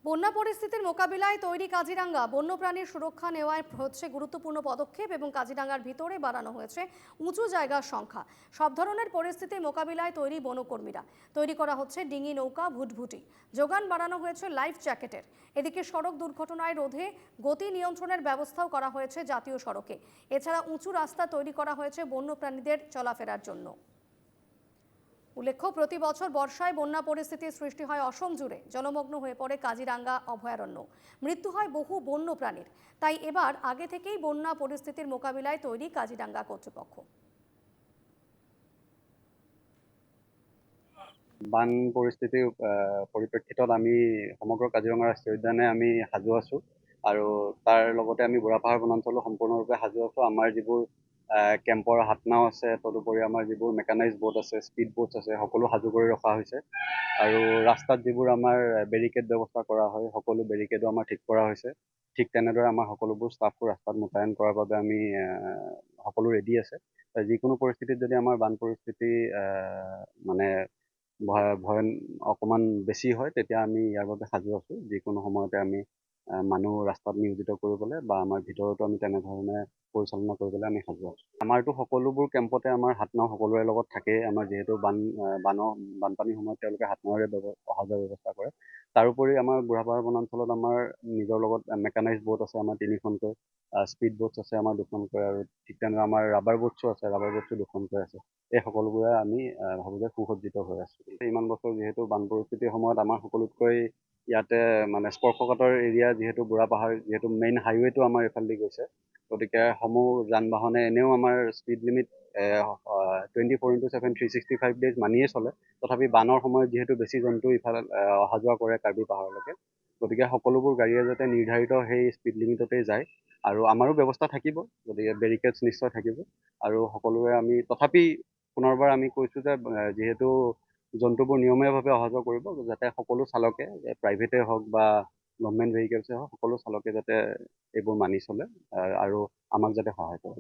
বন্যা পরিস্থিতির মোকাবিলায় তৈরি কাজিরাঙ্গা বন্যপ্রাণীর সুরক্ষা নেওয়ায় হচ্ছে গুরুত্বপূর্ণ পদক্ষেপ এবং কাজিরাঙ্গার ভিতরে বাড়ানো হয়েছে উঁচু জায়গার সংখ্যা। সব ধরনের পরিস্থিতি মোকাবিলায় তৈরি বনকর্মীরা। তৈরি করা হচ্ছে ডিঙি, নৌকা, ভুটভুটি। যোগান বাড়ানো হয়েছে লাইফ জ্যাকেটের। এদিকে সড়ক দুর্ঘটনায় রোধে গতি নিয়ন্ত্রণের ব্যবস্থাও করা হয়েছে জাতীয় সড়কে। এছাড়া উঁচু রাস্তা তৈরি করা হয়েছে বন্যপ্রাণীদের চলাফেরার জন্য। উল্লেখ্য, প্রতি বছর বর্ষায় বন্যা পরিস্থিতির সৃষ্টি হয় অসম জুড়ে। জলমগ্ন হয়ে পড়ে কাজিরাঙ্গা অভয়ারণ্য। মৃত্যু হয় বহু বন্য প্রাণীর। তাই এবার আগে থেকেই বন্যা পরিস্থিতির মোকাবিলায় তৈরি কাজিরাঙ্গা কর্তৃপক্ষ। বান পৰিস্থিতিৰ পৰিপ্ৰেক্ষিতত আমি সমগ্ৰ কাজিৰঙা ৰাষ্ট্ৰীয় উদ্যানে আমি সাজু আছো আৰু তাৰ লগতে আমি বুঢ়াপাহাৰ বনাঞ্চলো সম্পূৰ্ণৰূপে সাজু আছো। আমাৰ যিবোৰ কেম্পৰ হাতনাও আছে, তদুপৰি আমাৰ যিবোৰ মেকানাইজ বোট আছে, স্পীড বোটছ আছে, সকলো সাজু কৰি ৰখা হৈছে। আৰু ৰাস্তাত যিবোৰ আমাৰ বেৰিকেড ব্যৱস্থা কৰা হয়, সকলো বেৰিকেডো আমাৰ ঠিক কৰা হৈছে। ঠিক তেনেদৰে আমাৰ সকলোবোৰ ষ্টাফো ৰাস্তাত মোতায়েন কৰাৰ বাবে আমি সকলো ৰেডি আছে। যিকোনো পৰিস্থিতিত যদি আমাৰ বান পৰিস্থিতি মানে ভয় অকণমান বেছি হয়, তেতিয়া আমি ইয়াৰ বাবে সাজু আছোঁ। যিকোনো সময়তে আমি মানুহ ৰাস্তাত নিয়োজিত কৰিবলৈ বা আমাৰ ভিতৰতো আমি তেনেধৰণে পৰিচালনা কৰিবলৈ আমি সাজু আছোঁ। আমাৰতো সকলোবোৰ কেম্পতে আমাৰ হাতনাও সকলোৰে লগত থাকেই। আমাৰ যিহেতু বানপানীৰ সময়ত তেওঁলোকে হাতনাওৰে অহা যোৱাৰ ব্যৱস্থা কৰে। তাৰোপৰি আমাৰ বুঢ়াপাহাৰ বনাঞ্চলত আমাৰ নিজৰ লগত মেকানাইজ বোট আছে আমাৰ 3খনকৈ, স্পীড বোটছ আছে আমাৰ 2খনকৈ, আৰু ঠিক তেনেদৰে আমাৰ ৰাবাৰ বোটছো আছে, ৰাবাৰ বোটছো 2খনকৈ আছে। এই সকলোবোৰে আমি ভাবোঁ যে সুসজ্জিত হৈ আছোঁ। ইমান বছৰ যিহেতু বান পৰিস্থিতিৰ সময়ত আমাৰ সকলোতকৈ ইয়াতে মানে স্পৰ্শকাতৰ এৰিয়া যিহেতু বুঢ়াপাহাৰ, যিহেতু মেইন হাইৱেটো আমাৰ এইফালেদি গৈছে, গতিকে সমূহ যান বাহনে এনেও আমাৰ স্পীড লিমিট 24/7 365 ডেইজ মানিয়ে চলে। তথাপি বানৰ সময়ত যিহেতু বেছি জন্তু ইফালে অহা যোৱা কৰে কাৰ্বি পাহাৰলৈকে, গতিকে সকলোবোৰ গাড়ীয়ে যাতে নিৰ্ধাৰিত সেই স্পীড লিমিটতেই যায়। আৰু আমাৰো ব্যৱস্থা থাকিব, গতিকে বেৰিকেডছ নিশ্চয় থাকিব। আৰু সকলোৱে আমি তথাপি পুনৰবাৰ আমি কৈছোঁ যে যিহেতু জন্তুবোৰ নিয়মীয়াভাৱে অহা যোৱা কৰিব, যাতে সকলো চালকে, প্ৰাইভেটে হওক বা গভৰ্ণমেণ্ট ভেহিকেলছে হওক, সকলো চালকে যাতে এইবোৰ মানি চলে আৰু আমাক যাতে সহায় কৰে।